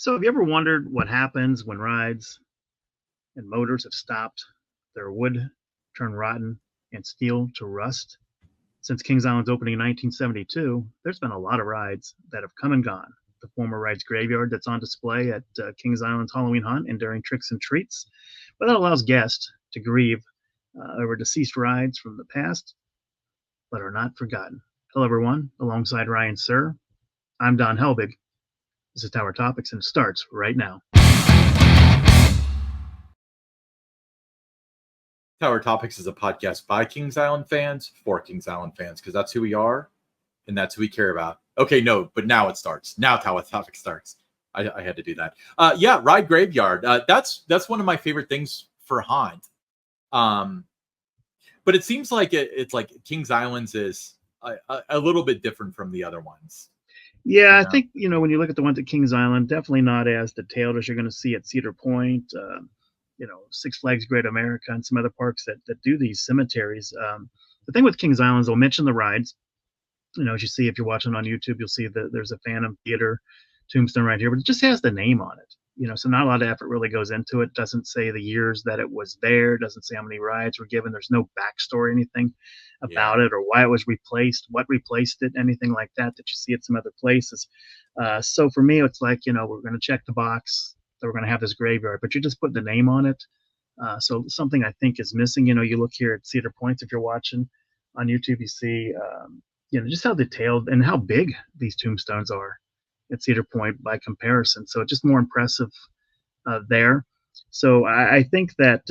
So, have you ever wondered what happens when rides and motors have stopped, their wood turn rotten, and steel to rust? Since Kings Island's opening in 1972, there's been a lot of rides that have come and gone. The former ride's graveyard that's on display at Kings Island's Halloween Hunt and during Tricks and Treats, but that allows guests to grieve over deceased rides from the past, but are not forgotten. Hello, everyone. Alongside Ryan Sir, I'm Don Helbig. This is Tower Topics, and it starts right now. Tower Topics is a podcast by Kings Island fans for Kings Island fans, because that's who we are and that's who we care about. Okay, no, but now it starts. Now Tower Topics starts. I had to do that. Ride Graveyard. That's one of my favorite things for Haunt. But it seems like it's like Kings Island's is a little bit different from the other ones. Yeah, I think, when you look at the ones at Kings Island, definitely not as detailed as you're going to see at Cedar Point, Six Flags Great America, and some other parks that do these cemeteries. The thing with Kings Island is they'll mention the rides. As you see, if you're watching on YouTube, you'll see that there's a Phantom Theater tombstone right here, but it just has the name on it. So not a lot of effort really goes into it. Doesn't say the years that it was there. Doesn't say how many rides were given. There's no backstory, anything about it, or why it was replaced, what replaced it, anything like that you see at some other places. So for me, it's like, we're going to check the box that we're going to have this graveyard, but you just put the name on it. So something I think is missing. You look here at Cedar Points, if you're watching on YouTube, you see, just how detailed and how big these tombstones are at Cedar Point by comparison. So just more impressive there. So I think that,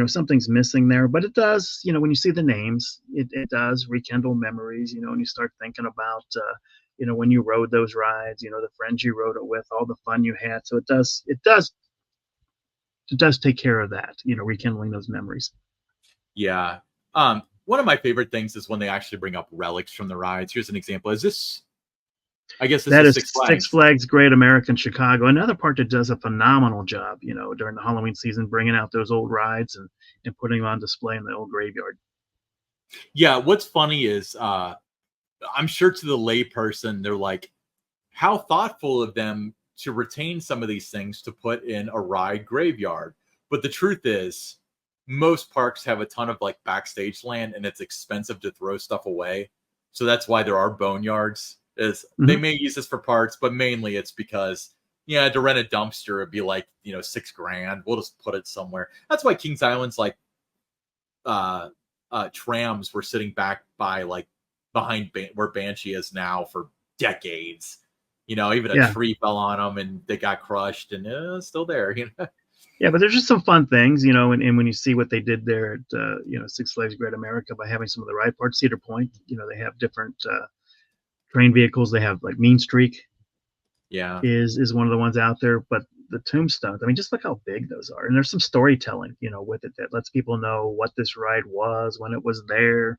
something's missing there, but it does, when you see the names, it does rekindle memories, when you start thinking about, when you rode those rides, the friends you rode it with, all the fun you had. So it does take care of that, rekindling those memories. Yeah. One of my favorite things is when they actually bring up relics from the rides. Here's an example. I guess this is Six Flags Great American Chicago. Another park that does a phenomenal job, during the Halloween season, bringing out those old rides and putting them on display in the old graveyard. Yeah, what's funny is I'm sure to the lay person, they're like, how thoughtful of them to retain some of these things to put in a ride graveyard. But the truth is, most parks have a ton of like backstage land, and it's expensive to throw stuff away. So that's why there are boneyards. They may use this for parts, but mainly it's because to rent a dumpster it'd be like $6,000. We'll just put it somewhere. That's why Kings Island's like trams were sitting back by like behind where Banshee is now for decades. Even a tree fell on them and they got crushed, and it's still there. Yeah, but there's just some fun things, and when you see what they did there at Six Flags Great America by having some of the ride parts. Cedar Point, they have different train vehicles. They have like Mean Streak. Yeah, is one of the ones out there. But the tombstones, I mean, just look how big those are, and there's some storytelling, with it that lets people know what this ride was, when it was there.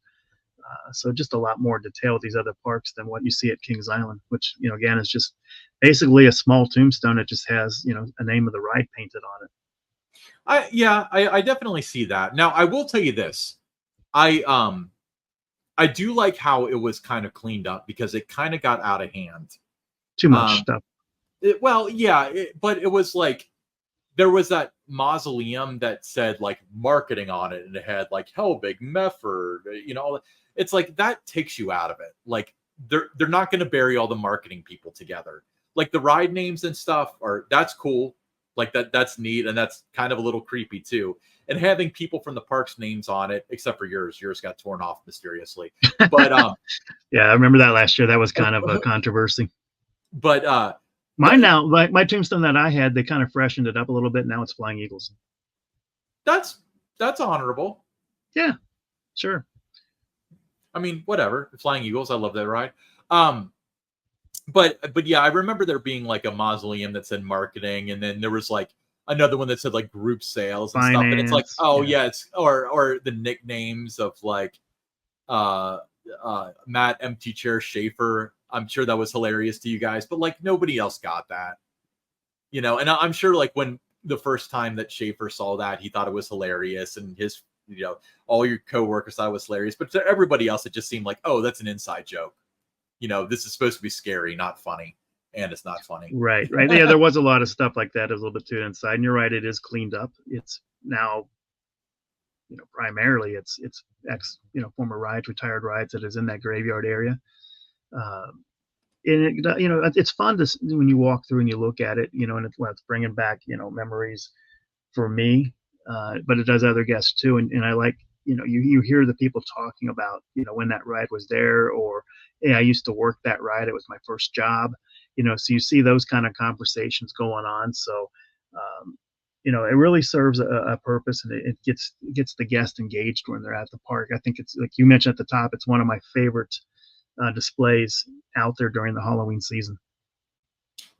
So just a lot more detail with these other parks than what you see at Kings Island, which again is just basically a small tombstone that just has a name of the ride painted on it. I definitely see that. Now I will tell you this, I do like how it was kind of cleaned up, because it kind of got out of hand. Too much stuff. But it was like there was that mausoleum that said like marketing on it, and it had like Helbig, Mefford, it's like that takes you out of it. Like they're not going to bury all the marketing people together. Like the ride names and stuff that's cool. Like that's neat, and that's kind of a little creepy too. And having people from the park's names on it, except for yours got torn off mysteriously. But yeah, I remember that last year. That was kind of a controversy. But mine now, my tombstone that I had, they kind of freshened it up a little bit. Now it's Flying Eagles. That's honorable. Yeah, sure. I mean, whatever. Flying Eagles, I love that ride. But yeah, I remember there being like a mausoleum that said marketing, and then there was like another one that said like group sales and stuff. And it's like, it's or the nicknames of like Matt Empty Chair Schaefer. I'm sure that was hilarious to you guys, but like nobody else got that. And I'm sure like when the first time that Schaefer saw that, he thought it was hilarious, and his all your coworkers thought it was hilarious, but to everybody else it just seemed like, oh, that's an inside joke. This is supposed to be scary, not funny. and it's not funny. Right. Yeah, there was a lot of stuff like that. A little bit too inside. And you're right, it is cleaned up. It's now, primarily it's ex, former rides, retired rides that is in that graveyard area. Um, and it's fun to when you walk through and you look at it, and it's bringing back, memories for me, but it does other guests too. And I like, you hear the people talking about, when that ride was there, or, hey, I used to work that ride. It was my first job, so you see those kind of conversations going on. So, it really serves a purpose, and it gets the guest engaged when they're at the park. I think it's like you mentioned at the top, it's one of my favorite displays out there during the Halloween season.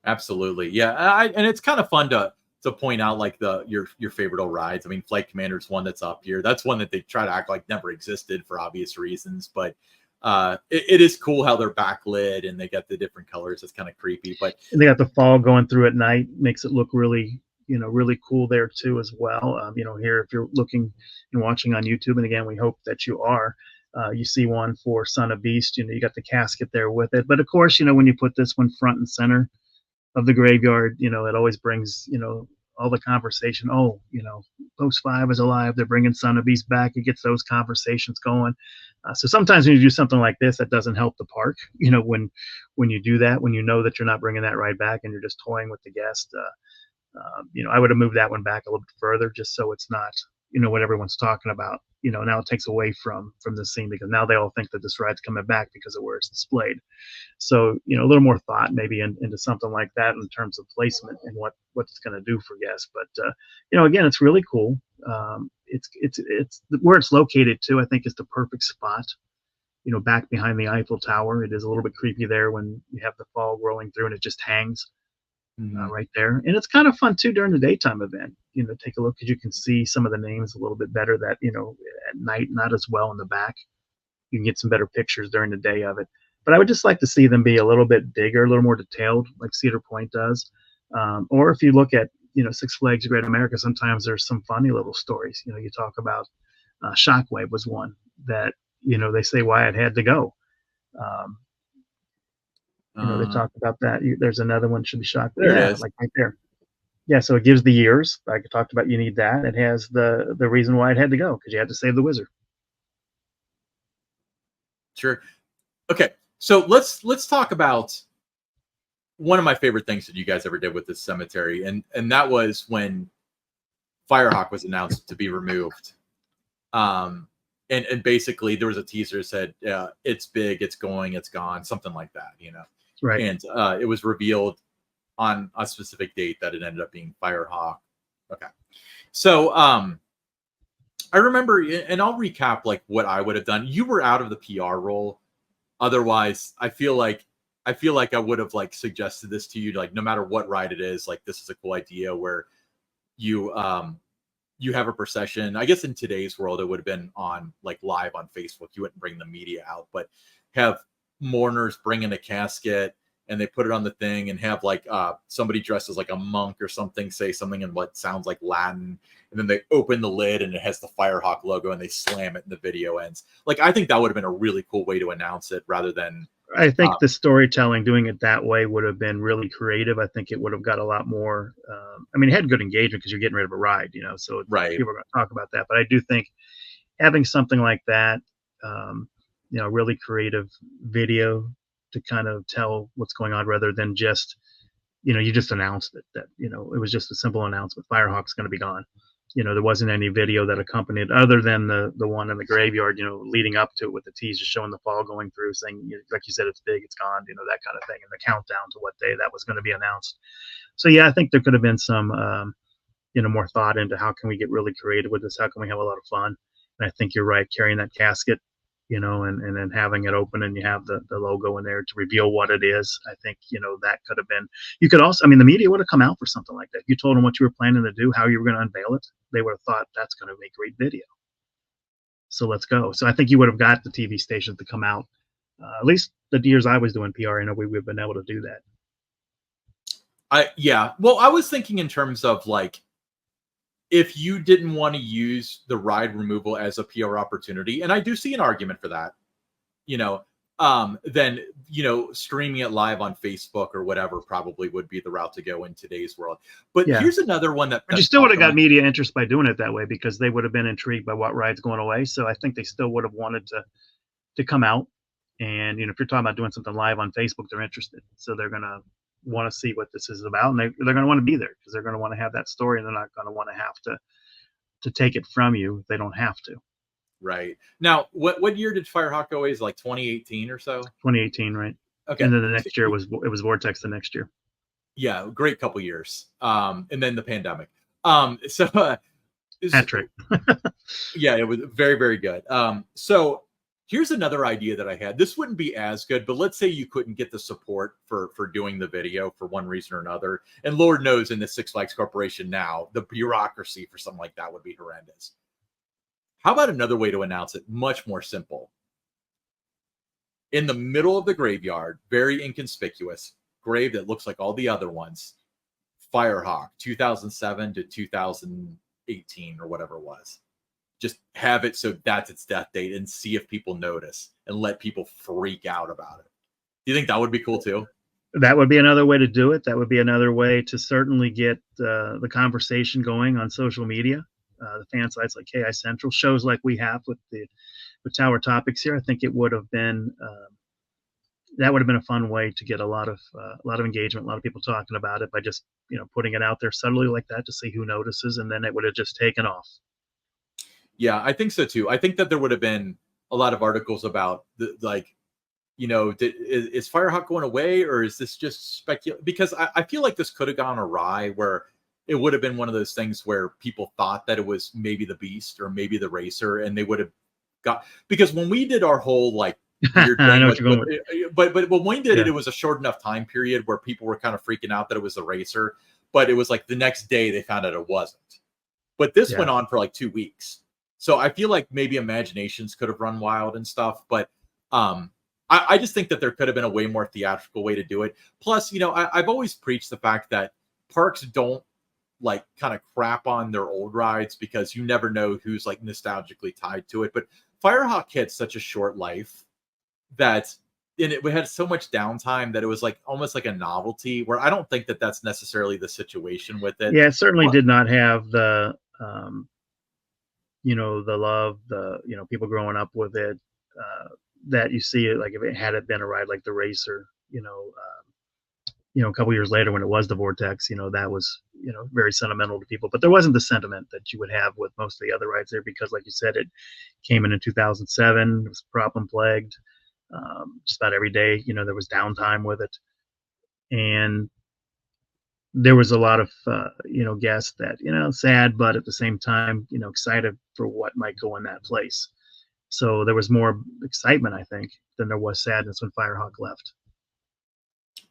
Absolutely. Yeah. And it's kind of fun to point out like your favorite old rides. I mean, Flight Commander's one that's up here. That's one that they try to act like never existed for obvious reasons, but it is cool how they're backlit and they got the different colors. It's kind of creepy, but and they got the fog going through at night, makes it look really, really cool there too as well. Here, if you're looking and watching on YouTube, and again, we hope that you are, you see one for Son of Beast. You got the casket there with it. But of course, when you put this one front and center of the graveyard, it always brings, all the conversation. Oh, Post 5 is alive. They're bringing Son of Beast back. It gets those conversations going. So sometimes when you do something like this, that doesn't help the park. When you do that, when you know that you're not bringing that ride back and you're just toying with the guest, I would have moved that one back a little bit further, just so it's not, what everyone's talking about. Now it takes away from the scene, because now they all think that this ride's coming back because of where it's displayed. So, a little more thought maybe into something like that in terms of placement and what it's going to do for guests. But, again, it's really cool. It's where it's located too, I think, is the perfect spot, back behind the Eiffel Tower. It is a little bit creepy there when you have the fog rolling through and it just hangs right there. And it's kind of fun too during the daytime event, take a look, because you can see some of the names a little bit better that, at night, not as well in the back. You can get some better pictures during the day of it. But I would just like to see them be a little bit bigger, a little more detailed, like Cedar Point does. Or if you look at, Six Flags Great America, sometimes there's some funny little stories. You talk about Shockwave was one that, they say why it had to go. They talk about that. There's another one, should be Shockwave. There it is. Like right there. Yeah, so it gives the years. Like I talked about, you need that. It has the reason why it had to go, because you had to save the wizard. Sure. Okay, so let's talk about one of my favorite things that you guys ever did with this cemetery, and that was when Firehawk was announced to be removed. And basically there was a teaser that said, it's big, it's going, it's gone, something like that, Right. And it was revealed on a specific date that it ended up being Firehawk. Okay. So I remember, and I'll recap like what I would have done. You were out of the PR role. Otherwise, I feel like I would have like suggested this to you, like no matter what ride it is, like this is a cool idea where you have a procession. I guess in today's world, it would have been on like live on Facebook. You wouldn't bring the media out, but have mourners bring in a casket and they put it on the thing and have like somebody dressed as like a monk or something say something in what sounds like Latin, and then they open the lid and it has the Firehawk logo and they slam it and the video ends. Like I think that would have been a really cool way to announce it, rather than I think the storytelling, doing it that way, would have been really creative. I think it would have got a lot more. I mean, it had good engagement because you're getting rid of a ride, so right. People are going to talk about that. But I do think having something like that, really creative video to kind of tell what's going on, rather than just, you just announced it, that, it was just a simple announcement. Firehawk's going to be gone. There wasn't any video that accompanied, other than the one in the graveyard, leading up to it, with the teaser showing the fall going through, saying, like you said, it's big, it's gone, that kind of thing, and the countdown to what day that was going to be announced. So yeah, I think there could have been some, more thought into how can we get really creative with this? How can we have a lot of fun? And I think you're right, carrying that casket, and then having it open and you have the logo in there to reveal what it is. I think, that could have been, you could also, I mean, the media would have come out for something like that. You told them what you were planning to do, how you were going to unveil it. They would have thought, that's going to make great video. So let's go. So I think you would have got the TV stations to come out. At least the years I was doing PR, we've been able to do that. Yeah. Well, I was thinking in terms of like, if you didn't want to use the ride removal as a PR opportunity, and I do see an argument for that, then streaming it live on Facebook or whatever probably would be the route to go in today's world. But here's another one that you still would have got media interest by doing it that way, because they would have been intrigued by what ride's going away. So I think they still would have wanted to come out. And if you're talking about doing something live on Facebook, they're interested, so they're gonna want to see what this is about, and they're gonna want to be there because they're gonna want to have that story, and they're not gonna want to have to take it from you if they don't have to. Right. Now, what year did Firehawk go away? Is like 2018 or so? 2018, right? Okay. And then the next year it was Vortex the next year. Yeah, great couple years. And then the pandemic. Hat trick. Yeah, it was very, very good. So here's another idea that I had. This wouldn't be as good, but let's say you couldn't get the support for doing the video for one reason or another. And Lord knows in the Six Flags Corporation now, the bureaucracy for something like that would be horrendous. How about another way to announce it? Much more simple. In the middle of the graveyard, very inconspicuous, grave that looks like all the other ones, Firehawk, 2007 to 2018 or whatever it was. Just have it so that's its death date and see if people notice and let people freak out about it. Do you think that would be cool too? That would be another way to do it. That would be another way to certainly get the conversation going on social media. The fan sites like KI Central, shows like we have with Tower Topics here. I think it would have been that would have been a fun way to get a lot of engagement, a lot of people talking about it by just putting it out there subtly like that to see who notices, and then it would have just taken off. Yeah, I think so too. I think that there would have been a lot of articles about is Firehawk going away, or is this just speculation? Because I feel like this could have gone awry, where it would have been one of those things where people thought that it was maybe the Beast or maybe the Racer, and they would have because when we did our whole like weird thing, but when we did it was a short enough time period where people were kind of freaking out that it was the Racer, but it was like the next day they found out it wasn't. But this went on for like 2 weeks. So I feel like maybe imaginations could have run wild and stuff, but I just think that there could have been a way more theatrical way to do it. Plus, I've always preached the fact that parks don't like kind of crap on their old rides because you never know who's like nostalgically tied to it. But Firehawk had such a short life that we had so much downtime that it was like almost like a novelty, where I don't think that that's necessarily the situation with it. Yeah, it certainly did not have the the love, people growing up with it, that you see it like if it had been a ride like the Racer, a couple years later when it was the Vortex, that was, very sentimental to people. But there wasn't the sentiment that you would have with most of the other rides there, because like you said, it came in 2007. It was problem plagued. Just about every day, there was downtime with it. And there was a lot of, guests that, sad, but at the same time, excited for what might go in that place. So there was more excitement, I think, than there was sadness when Firehawk left.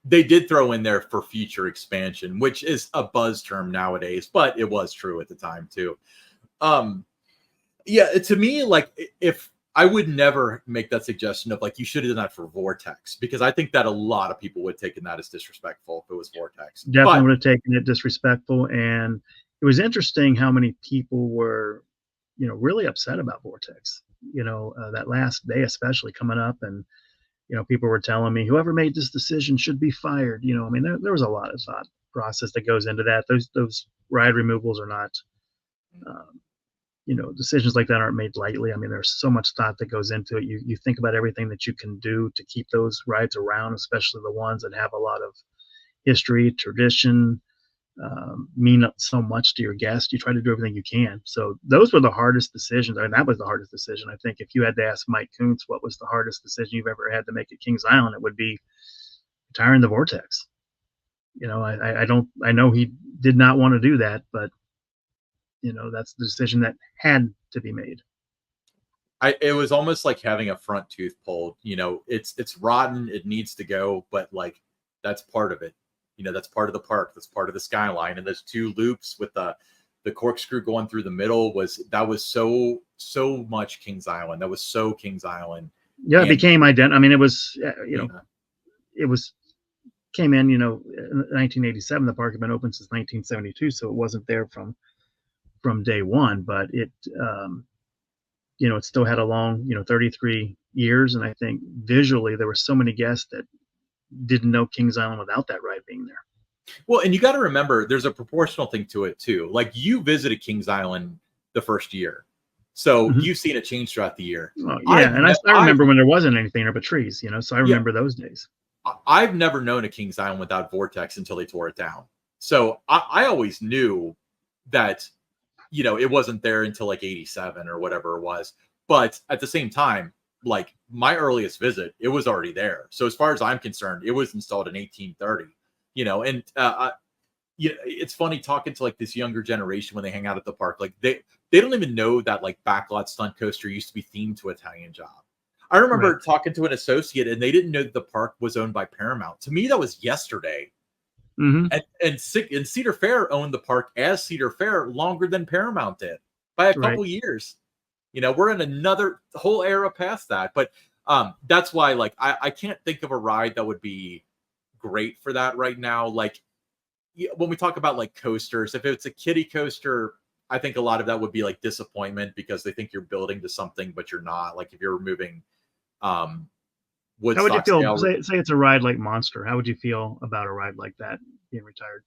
They did throw in there for future expansion, which is a buzz term nowadays, but it was true at the time too. Yeah, to me, like if I would never make that suggestion of like you should have done that for Vortex, because I think that a lot of people would have taken that as disrespectful if it was Vortex. Definitely would have taken it disrespectful, and it was interesting how many people were, really upset about Vortex. That last day, especially coming up, and people were telling me whoever made this decision should be fired. I mean, there was a lot of thought process that goes into that. Those ride removals are not, decisions like that aren't made lightly. I mean, there's so much thought that goes into it. You think about everything that you can do to keep those rides around, especially the ones that have a lot of history, tradition, mean so much to your guests. You try to do everything you can. So those were the hardest decisions. I mean, that was the hardest decision. I think if you had to ask Mike Kuntz what was the hardest decision you've ever had to make at Kings Island, it would be retiring the Vortex. I know he did not want to do that, but that's the decision that had to be made. It was almost like having a front tooth pulled. It's rotten. It needs to go, but like that's part of it. That's part of the park. That's part of the skyline. And those two loops with the corkscrew going through the middle was so much Kings Island. That was so Kings Island. Yeah, it became identical. I mean, it was, it was came in, in 1987. The park had been open since 1972, so it wasn't there from day one. But it, it still had a long, 33 years. And I think visually there were so many guests that didn't know Kings Island without that ride being there. Well, and you got to remember, there's a proportional thing to it too. Like, you visited Kings Island the first year, so you've seen it change throughout the year. Well, yeah, and I remember when there wasn't anything there but trees, so I remember those days. I've never known a Kings Island without Vortex until they tore it down. So I always knew that, it wasn't there until like 87 or whatever it was. But at the same time, like, my earliest visit, it was already there. So as far as I'm concerned, it was installed in 1830, and it's funny talking to like this younger generation when they hang out at the park. Like, they don't even know that like Backlot Stunt Coaster used to be themed to Italian Job. I remember talking to an associate, and they didn't know that the park was owned by Paramount. To me, that was yesterday. And Cedar Fair owned the park as Cedar Fair longer than Paramount did, by a couple years. We're in another whole era past that. But that's why, like, I can't think of a ride that would be great for that right now. Like, when we talk about like coasters, if it's a kiddie coaster, I think a lot of that would be like disappointment because they think you're building to something, but you're not. Like, if you're removing Woodstock, how would you feel? Say it's a ride like Monster. How would you feel about a ride like that being retired?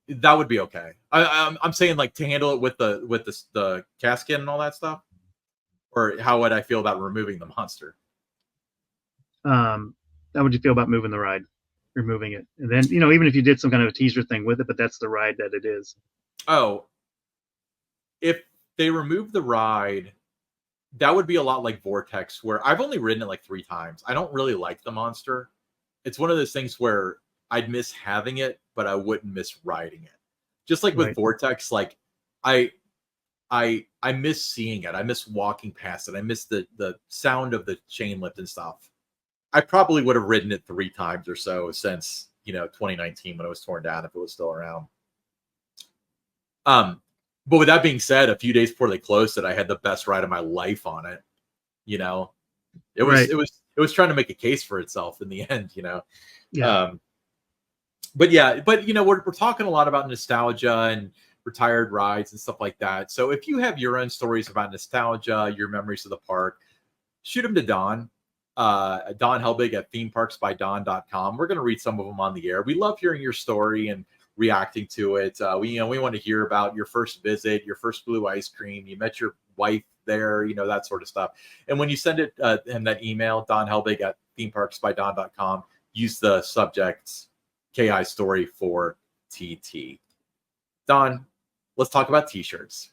That would be okay. I'm saying, like, to handle it with the casket and all that stuff, or how would I feel about removing the Monster? How would you feel about moving the ride, removing it, and then even if you did some kind of a teaser thing with it, but that's the ride that it is. Oh, if they remove the ride, that would be a lot like Vortex, where I've only ridden it like 3 times. I don't really like the Monster. It's one of those things where I'd miss having it, but I wouldn't miss riding it. Just like with Vortex, like I miss seeing it. I miss walking past it. I miss the sound of the chain lift and stuff. I probably would have ridden it 3 times or so since 2019 when it was torn down, if it was still around. But with that being said, a few days before they closed it, I had the best ride of my life on it. It was trying to make a case for itself in the end. Yeah. But we're talking a lot about nostalgia and retired rides and stuff like that. So if you have your own stories about nostalgia, your memories of the park, shoot them to Don. Don Helbig at themeparksbydon.com. We're going to read some of them on the air. We love hearing your story and reacting to it. We want to hear about your first visit, your first blue ice cream, you met your wife there, that sort of stuff. And when you send it in that email, Don Helbig at themeparksbydon.com, use the subject KI story for TT. Don, let's talk about t-shirts.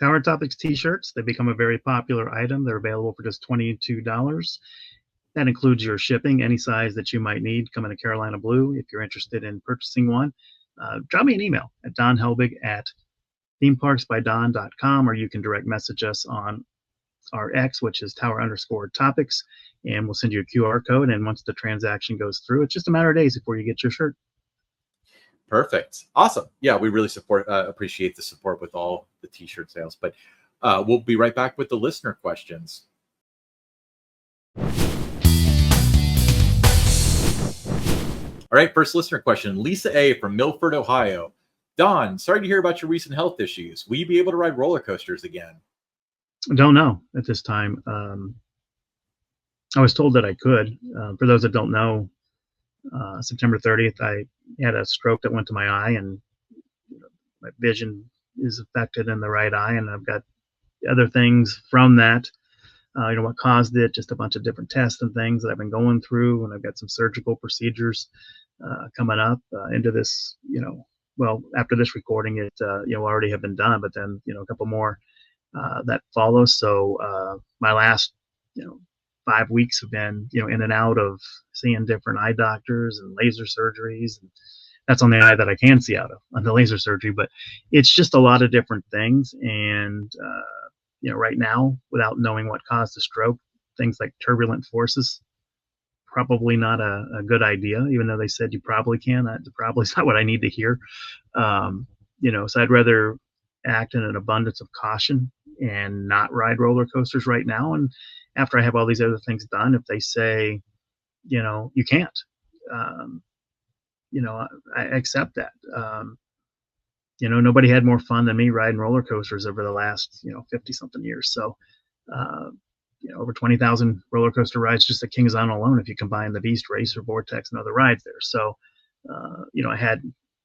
Tower Topics t-shirts, they become a very popular item. They're available for just $22. That includes your shipping, any size that you might need, come in a Carolina blue. If you're interested in purchasing one, drop me an email at donhelbig@themeparksbydon.com, or you can direct message us on our X, which is tower_topics, and we'll send you a QR code. And once the transaction goes through, it's just a matter of days before you get your shirt. Perfect. Awesome. Yeah, we really appreciate the support with all the t-shirt sales. But we'll be right back with the listener questions. All right, first listener question. Lisa A. from Milford, Ohio. Don, sorry to hear about your recent health issues. Will you be able to ride roller coasters again? I don't know at this time. I was told that I could. For those that don't know, September 30th, I had a stroke that went to my eye, and my vision is affected in the right eye, and I've got other things from that. What caused it, just a bunch of different tests and things that I've been going through, and I've got some surgical procedures coming up into this, after this recording, it, already have been done, but then, a couple more that follow. So my last, 5 weeks have been, in and out of seeing different eye doctors and laser surgeries. And that's on the eye that I can see out of on the laser surgery, but it's just a lot of different things. And, right now, without knowing what caused the stroke, things like turbulent forces, probably not a good idea, even though they said you probably can. That probably is not what I need to hear. So I'd rather act in an abundance of caution and not ride roller coasters right now. And after I have all these other things done, if they say, you can't, I accept that. nobody had more fun than me riding roller coasters over the last 50 something years. So uh, over 20,000 roller coaster rides just at Kings Island alone, if you combine the Beast Racer, Vortex, and other rides there. So I had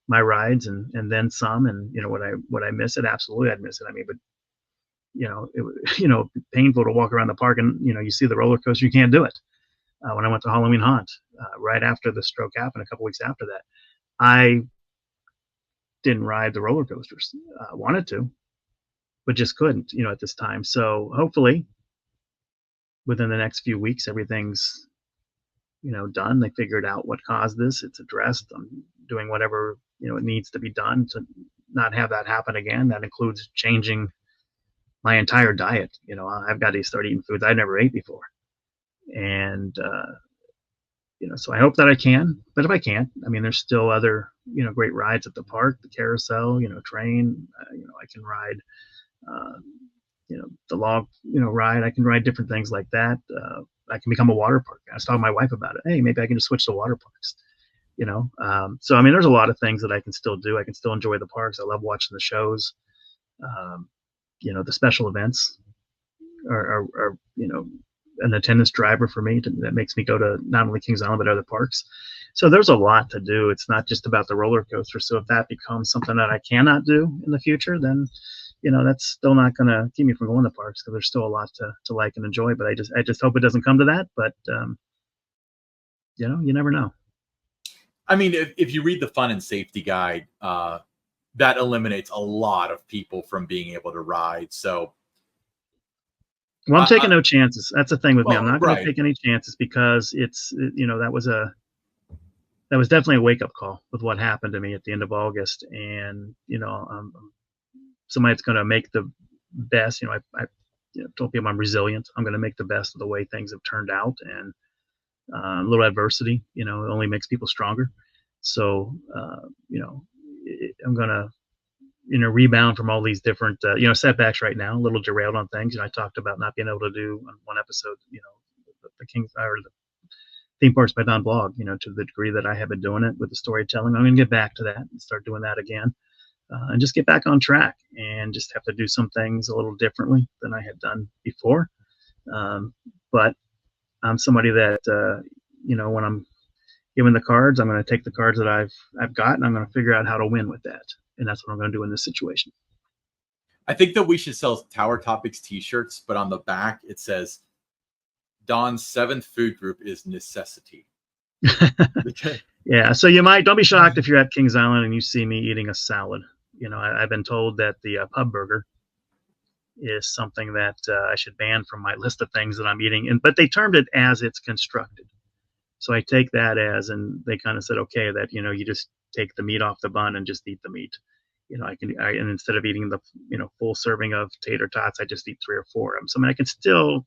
my rides and then some, and would I miss it? Absolutely, I'd miss it. I mean, but it was painful to walk around the park and you see the roller coaster, you can't do it. When I went to Halloween Haunt right after the stroke happened, a couple weeks after that, I didn't ride the roller coasters. Wanted to, but just couldn't, at this time. So hopefully within the next few weeks, everything's, done. They figured out what caused this. It's addressed. I'm doing whatever, it needs to be done to not have that happen again. That includes changing my entire diet. I've got to start eating foods I never ate before. And, so I hope that I can, but if I can't, I mean, there's still other, great rides at the park, the carousel, train, I can ride, the log, ride. I can ride different things like that. I can become a water park. I was talking to my wife about it. Hey, maybe I can just switch to water parks, so, I mean, there's a lot of things that I can still do. I can still enjoy the parks. I love watching the shows. The special events are an attendance driver for me that makes me go to not only Kings Island, but other parks. So there's a lot to do. It's not just about the roller coaster. So if that becomes something that I cannot do in the future, then, that's still not going to keep me from going to parks, because there's still a lot to like and enjoy. But I just hope it doesn't come to that. But, you never know. I mean, if you read the fun and safety guide, that eliminates a lot of people from being able to ride. So, well, I'm taking no chances. That's the thing with me. I'm not going right. to take any chances, because that was definitely a wake up call with what happened to me at the end of August. And, somebody that's going to make the best, I told people I'm resilient. I'm going to make the best of the way things have turned out. And a little adversity, it only makes people stronger. So, I'm going to, rebound from all these different, setbacks right now, a little derailed on things. I talked about not being able to do on one episode, the Kings or the Theme Parks by Don blog, to the degree that I have been doing it with the storytelling. I'm going to get back to that and start doing that again, and just get back on track, and just have to do some things a little differently than I had done before. But I'm somebody that, when I'm given the cards, I'm going to take the cards that I've got, and I'm going to figure out how to win with that. And that's what I'm going to do in this situation. I think that we should sell Tower Topics t-shirts, but on the back it says, Don's seventh food group is necessity. Yeah. So don't be shocked if you're at Kings Island and you see me eating a salad. I've been told that the pub burger is something that I should ban from my list of things that I'm eating. But they termed it as it's constructed. So I take that as, and they kind of said, okay, that, you just take the meat off the bun and just eat the meat. And instead of eating the, full serving of tater tots, I just eat 3 or 4 of them. So I mean, I can still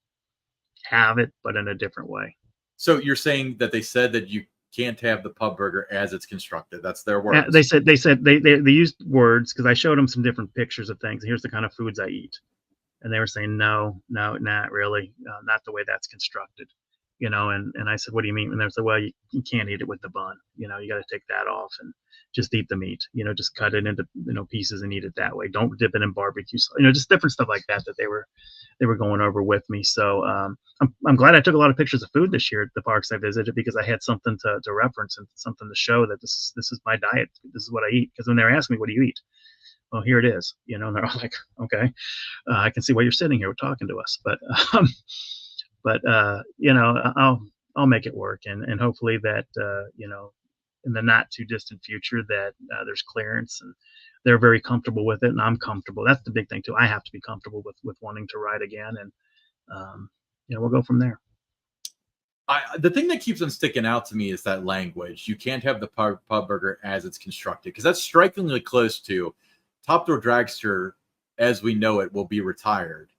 have it, but in a different way. So you're saying that they said that you can't have the pub burger as it's constructed. That's their words. Yeah, they used words, because I showed them some different pictures of things. Here's the kind of foods I eat. And they were saying, no, not really. Not the way that's constructed. And I said, what do you mean? And they said, well, you can't eat it with the bun. You got to take that off and just eat the meat. Just cut it into pieces and eat it that way. Don't dip it in barbecue. Just different stuff like that they were going over with me. So I'm glad I took a lot of pictures of food this year at the parks I visited, because I had something to reference and something to show that this is my diet. This is what I eat. Because when they were asking me, what do you eat? Well, here it is. And they're all like, okay, I can see why you're sitting here talking to us. But I'll make it work, and hopefully that in the not too distant future that there's clearance and they're very comfortable with it, and I'm comfortable. That's the big thing too. I have to be comfortable with wanting to ride again, and we'll go from there. The thing that keeps on sticking out to me is that language. You can't have the pub burger as it's constructed, because that's strikingly close to Top Thrill Dragster as we know it will be retired.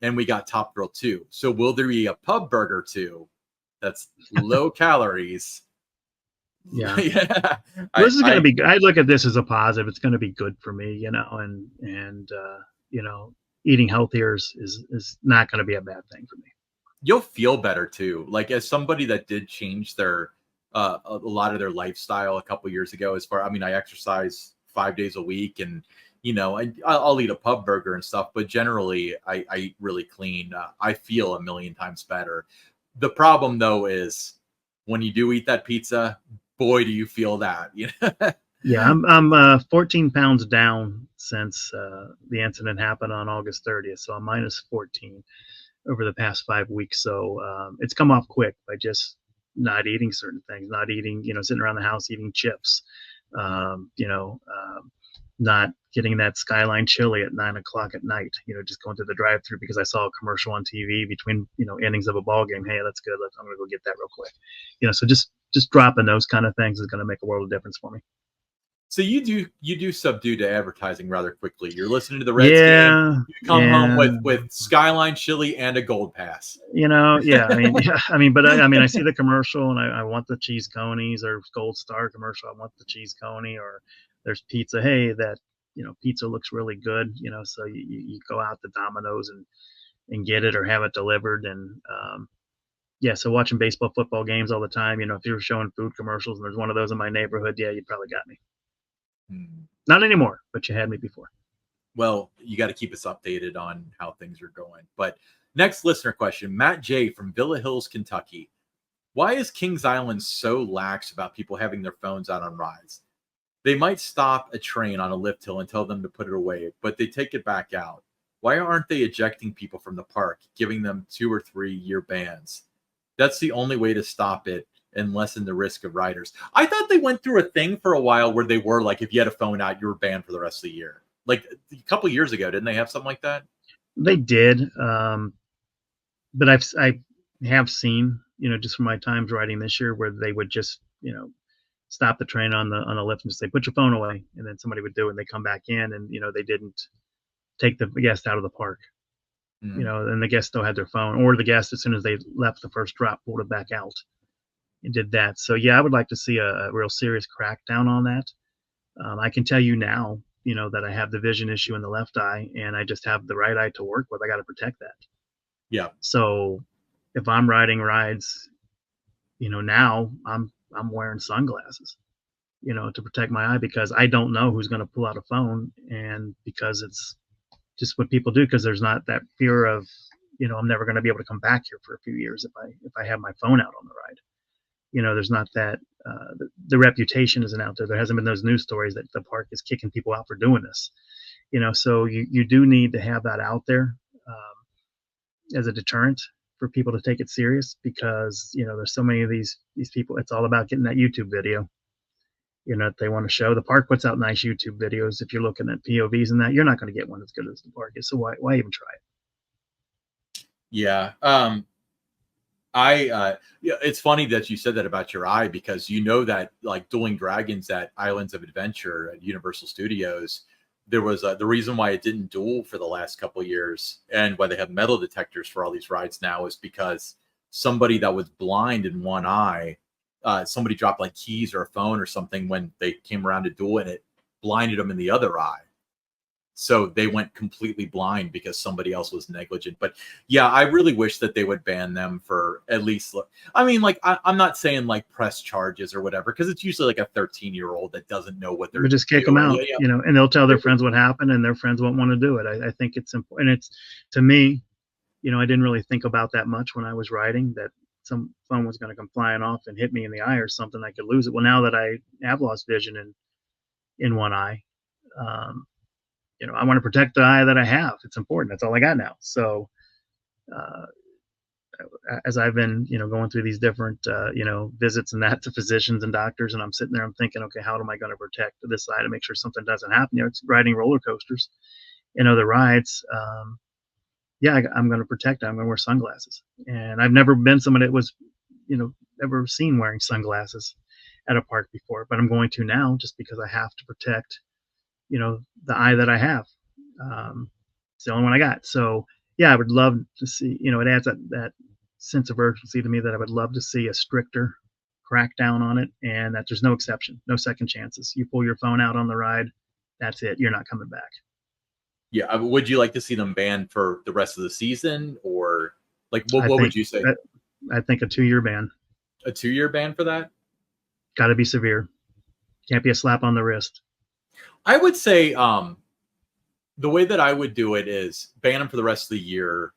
And we got Top Thrill 2. So will there be a pub burger 2 that's low calories? Yeah. Yeah. This is going to be good. I look at this as a positive. It's going to be good for me, and eating healthier is not going to be a bad thing for me. You'll feel better too. Like, as somebody that did change their a lot of their lifestyle a couple years ago, I exercise 5 days a week, and I'll eat a pub burger and stuff, but generally I eat really clean. I feel a million times better. The problem though is when you do eat that pizza, boy, do you feel that. Yeah, I'm 14 pounds down since the incident happened on August 30th. So I'm minus 14 over the past 5 weeks. So it's come off quick by just not eating certain things, not eating, sitting around the house eating chips, um, you know, um, not getting that Skyline chili at 9 o'clock at night, just going to the drive through because I saw a commercial on TV between, innings of a ball game. Hey, that's good. I'm going to go get that real quick. So just dropping those kind of things is going to make a world of difference for me. So you do subdue to advertising rather quickly. You're listening to the Reds game. You come home with Skyline chili and a gold pass. Yeah. But I see the commercial and I want the cheese conies, or Gold Star commercial. I want the cheese coney, or there's pizza. Hey, that pizza looks really good. So you go out to Domino's and get it or have it delivered. And so watching baseball, football games all the time. If you were showing food commercials and there's one of those in my neighborhood, yeah, you probably got me. Not anymore, but you had me before. Well, you got to keep us updated on how things are going. But next listener question, Matt J. from Villa Hills, Kentucky. Why is Kings Island so lax about people having their phones out on rides? They might stop a train on a lift hill and tell them to put it away, but they take it back out. Why aren't they ejecting people from the park, giving them 2 or 3 year bans? That's the only way to stop it and lessen the risk of riders. I thought they went through a thing for a while where they were like, if you had a phone out, you were banned for the rest of the year. Like a couple of years ago, didn't they have something like that? They did. But I have seen, just from my times riding this year, where they would just, stop the train on the lift and just say, put your phone away. And then somebody would do it and they come back in and, they didn't take the guest out of the park. And the guest still had their phone, or the guest, as soon as they left the first drop, pulled it back out and did that. So yeah, I would like to see a real serious crackdown on that. I can tell you now, that I have the vision issue in the left eye and I just have the right eye to work with. I got to protect that. Yeah. So if I'm riding rides, now I'm wearing sunglasses, to protect my eye, because I don't know who's going to pull out a phone, and because it's just what people do, because there's not that fear of, I'm never going to be able to come back here for a few years if I have my phone out on the ride. There's not that the reputation isn't out there. There hasn't been those news stories that the park is kicking people out for doing this. So you do need to have that out there as a deterrent for people to take it serious, because there's so many of these people. It's all about getting that YouTube video. If they want to show, the park puts out nice YouTube videos. If you're looking at POVs and that, you're not going to get one as good as the park is. So why even try it? Yeah. It's funny that you said that about your eye, because that like Dueling Dragons at Islands of Adventure at Universal Studios, there was the reason why it didn't duel for the last couple of years, and why they have metal detectors for all these rides now, is because somebody that was blind in one eye, somebody dropped like keys or a phone or something when they came around to duel, and it blinded them in the other eye. So they went completely blind because somebody else was negligent. But yeah, I really wish that they would ban them for at least, I'm not saying like press charges or whatever, because it's usually like a 13-year-old that doesn't know what they're doing. Just kick them out, and they'll tell their friends what happened, and their friends won't want to do it. I think it's important. And it's, to me, I didn't really think about that much when I was riding, that some phone was going to come flying off and hit me in the eye or something. I could lose it. Well, now that I have lost vision in one eye, I want to protect the eye that I have. It's important. That's all I got now. So as I've been, going through these different, visits and that to physicians and doctors, and I'm sitting there, I'm thinking, okay, how am I going to protect this eye to make sure something doesn't happen? It's riding roller coasters and other rides. I'm going to protect it. I'm going to wear sunglasses. And I've never been someone that was, ever seen wearing sunglasses at a park before, but I'm going to now, just because I have to protect the eye that I have. It's the only one I got. So yeah, I would love to see, it adds that sense of urgency to me, that I would love to see a stricter crackdown on it, and that there's no exception, no second chances. You pull your phone out on the ride, that's it. You're not coming back. Yeah. Would you like to see them banned for the rest of the season, or like what would you say? I think a 2-year ban. A 2-year ban for that? Got to be severe. Can't be a slap on the wrist. I would say the way that I would do it is ban them for the rest of the year,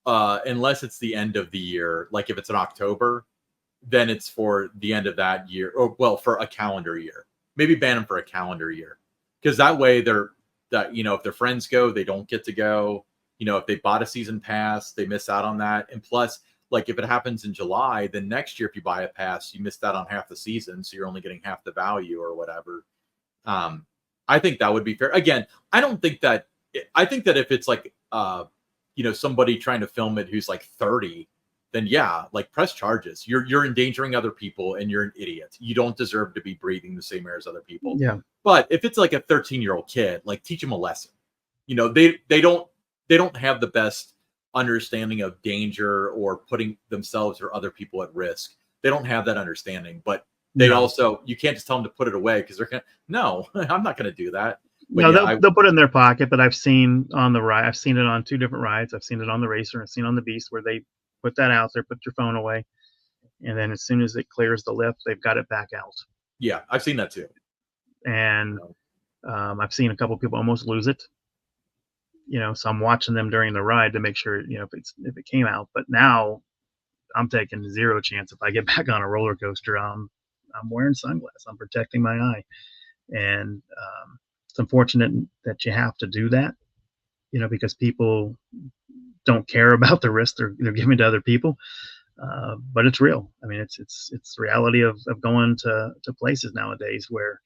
unless it's the end of the year. Like if it's in October, then it's for the end of that year, or well, for a calendar year. Maybe ban them for a calendar year, because that way if their friends go, they don't get to go. If they bought a season pass, they miss out on that. And plus, like if it happens in July, then next year if you buy a pass, you missed out on half the season, so you're only getting half the value or whatever. I think that would be fair. Again, I think that if it's like somebody trying to film it who's like 30, then yeah, like press charges. You're endangering other people and you're an idiot. You don't deserve to be breathing the same air as other people. Yeah. But if it's like a 13-year-old kid, like teach them a lesson. They don't have the best understanding of danger or putting themselves or other people at risk. They don't have that understanding, but they also, you can't just tell them to put it away because they're going to, no, I'm not going to do that. But no, yeah, they'll put it in their pocket, but I've seen on the ride, I've seen it on 2 different rides. I've seen it on the Racer, I've seen it on the Beast, where they put that out there, put your phone away. And then as soon as it clears the lift, they've got it back out. Yeah, I've seen that too. And I've seen a couple of people almost lose it. So I'm watching them during the ride to make sure, if it came out. But now I'm taking zero chance if I get back on a roller coaster. I'm wearing sunglasses. I'm protecting my eye. And it's unfortunate that you have to do that, because people don't care about the risk they're giving to other people. But it's real. I mean, it's the reality of going to places nowadays where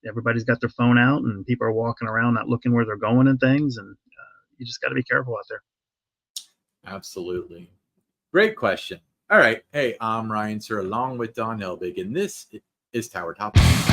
everybody's got their phone out and people are walking around not looking where they're going and things. And you just got to be careful out there. Absolutely. Great question. All right. Hey, I'm Ryan Sir along with Don Helbig, and this is Tower Topics.